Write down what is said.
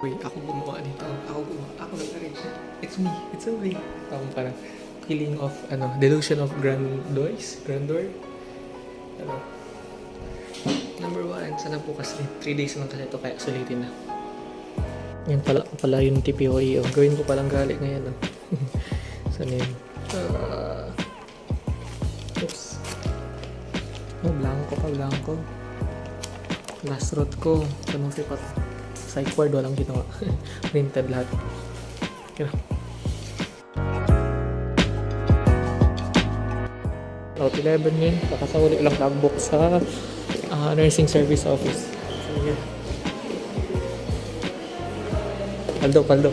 Uy, ako gumawa nito. Ako nag-arrange. It's a me. Parang feeling of, delusion of grandeur. Ano, number one, sana bukas din. 3 days lang kasi ito, kaya sulitin na. Yan pala yung TPOE. Gawin ko palang gali ngayon. Sana yun? Oops. Blanco. Last route ko. Tanong sipat. Psych ward, walang ginawa. Printed lahat. Okay na. Route 11 yun. Kakasauli lang logbook sa nursing service office. Sige. Paldo.